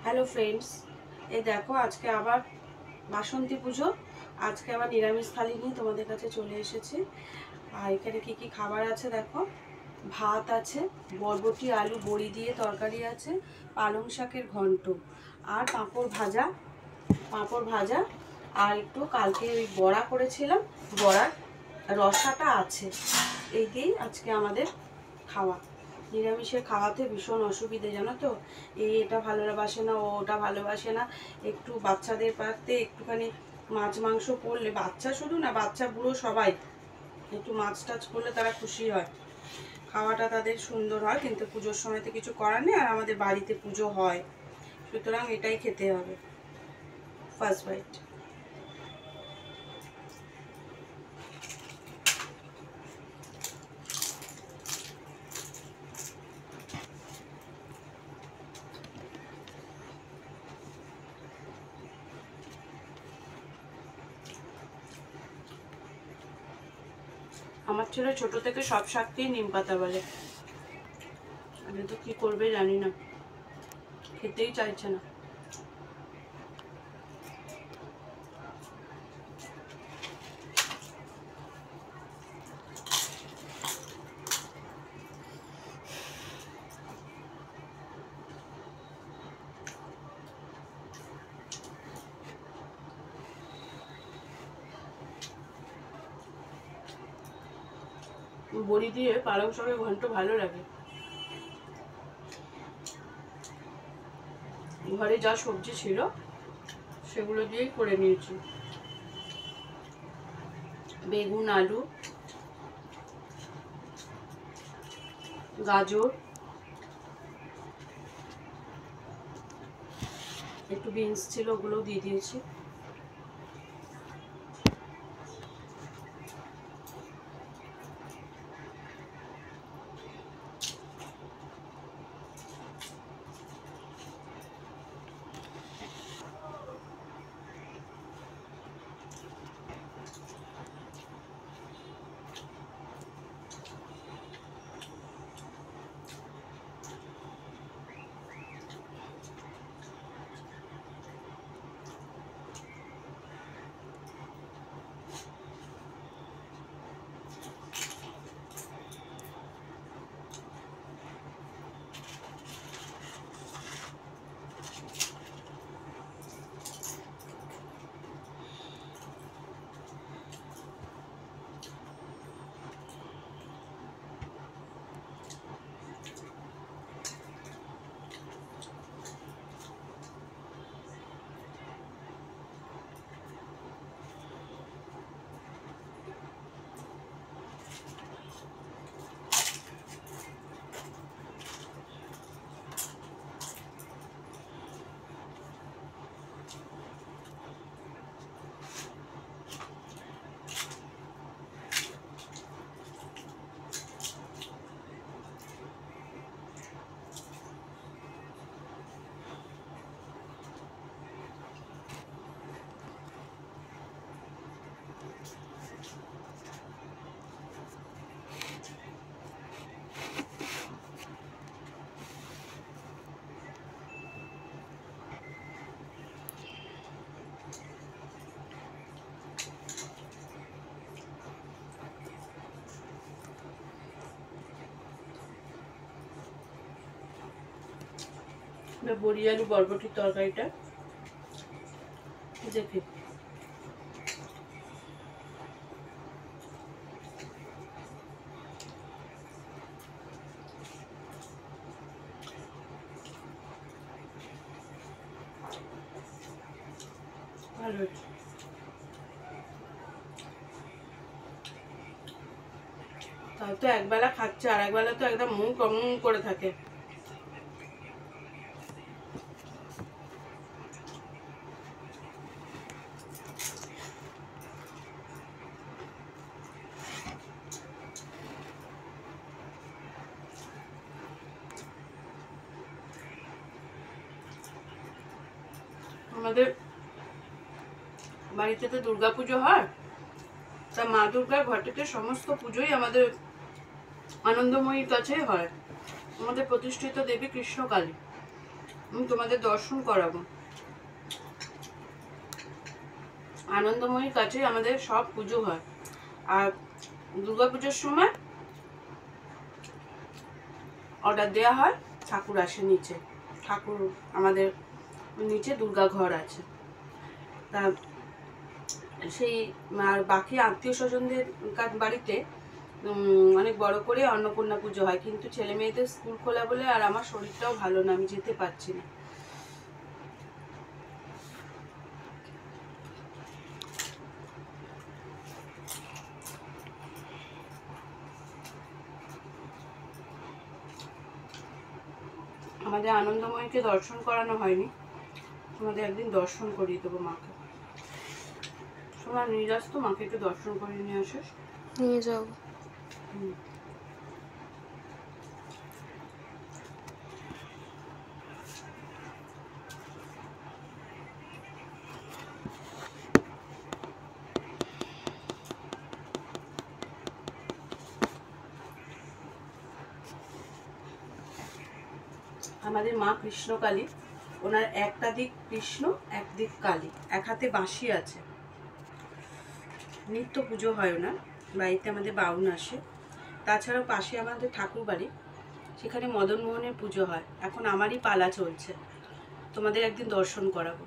Hello friends, এই দেখো আজকে আবার বাসন্তী পুজো। আজকে আবার নিরামিষ থালি নিয়ে তোমাদের কাছে চলে এসেছি। আর এখানে কি কি খাবার আছে দেখো। ভাত আছে, বরবটি আলু বড়ি দিয়ে তরকারি আছে, পালং শাকের ঘন্ট, আর পাঁপড় ভাজা, আর একটু কালকে ওই বড়া করেছিলাম, বড়ার রসাটা আছে। এই দিয়েই আজকে আমাদের খাওয়া। নিরামিষে খাওয়াতে ভীষণ অসুবিধে, জানো তো। এটা ভালোবাসে না, ওটা ভালোবাসে না। একটু বাচ্চাদের পাতে একটুখানি মাছ মাংস করলে, বাচ্চা শুধু না, বাচ্চা বুড়ো সবাই একটু মাছ টাছ করলে তারা খুশি হয়, খাওয়াটা তাদের সুন্দর হয়। কিন্তু পুজোর সময় তো কিছু করার নেই, আর আমাদের বাড়িতে পুজো হয়, সুতরাং এটাই খেতে হবে। First bite. আমার ছেলে ছোট থেকে সব শাককেই নিম পাতা বলে। আমি তো কি করবে জানি না, খেতেই চাইছে না। বড়ি দিয়ে পালং শাকের ঘন্ট ভালো লাগে। ঘরে যা সবজি ছিল সেগুলো দিয়েই করে নিয়েছি। বেগুন, আলু, গাজর, একটু বিনস ছিল, ওগুলোও দিয়ে দিয়েছি। বড়ি আলু বরবটির তরকারিটা দেখি। ভালো হয়েছে। তাও তো একবেলা খাচ্ছে, আর একবেলা তো একদম মুখ অমন করে থাকে। আমাদের বাড়িতে তো দুর্গা পুজো হয়, তা মা দুর্গার ঘটেতে সমস্ত পুজোই আমাদের আনন্দময়ীর কাছে হয়। আমাদের প্রতিষ্ঠিত দেবী কৃষ্ণকালী, আমি তোমাদের দর্শন করাবো। আনন্দময়ীর কাছে আমাদের সব পুজো হয়। আর দুর্গাপুজোর সময় অর্ডার দেওয়া হয়, ঠাকুর আসে নিচে। ঠাকুর আমাদের নিচে দুর্গা ঘর আছে। তা সেই আর বাকি আত্মীয় স্বজনদের বাড়িতে অনেক বড় করে অন্নপূর্ণা পুজো হয়, কিন্তু ছেলে মেয়েদের স্কুল খোলা বলে আর আমার শরীরটাও ভালো না, আমি যেতে পারছি না। আমাদের আনন্দময়ীকে দর্শন করানো হয়নি, তোমাদের একদিন দর্শন করিয়ে দেবো মাকে। তোমার নিয়ে যাস তো মাকে, একটু দর্শন করিয়ে নিয়ে আসিস। নিয়ে যাও। আমাদের মা কৃষ্ণকালী, ওনার একটা দিক কৃষ্ণ এক দিক কালী, এক হাতে বাঁশি আছে। নিত্য পুজো হয় ওনার বাড়িতে, আমাদের বাউন আসে। তাছাড়াও পাশে আমাদের ঠাকুর বাড়ি, সেখানে মদন মোহনের পুজো হয়। এখন আমারই পালা চলছে, তোমাদের একদিন দর্শন করাবো।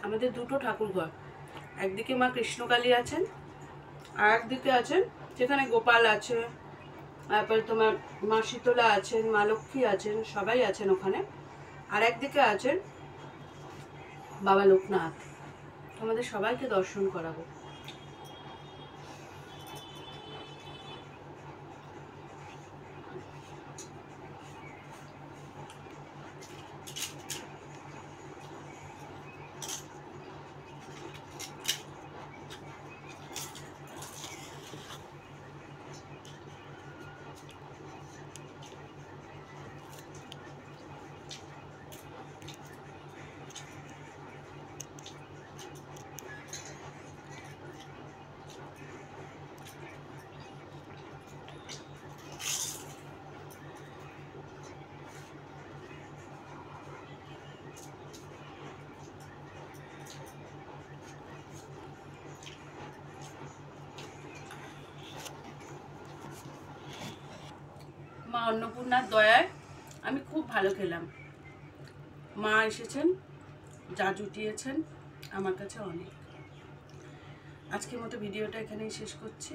আমাদের দুটো ঠাকুর ঘর, একদিকে মা কৃষ্ণকালী আছেন, আর একদিকে আছেন যেখানে গোপাল আছে, তারপরে তোমার মা শীতলা আছেন, মা লক্ষ্মী আছেন, সবাই আছেন ওখানে। আর একদিকে আছেন বাবা লোকনাথ। তোমাদের সবাইকে দর্শন করাবো। মা অন্নপূর্ণার দয়ায় আমি খুব ভালো খেলাম। মা এসেছেন, যা জুটিয়েছেন আমার কাছে অনেক। আজকের মতো ভিডিওটা এখানেই শেষ করছি।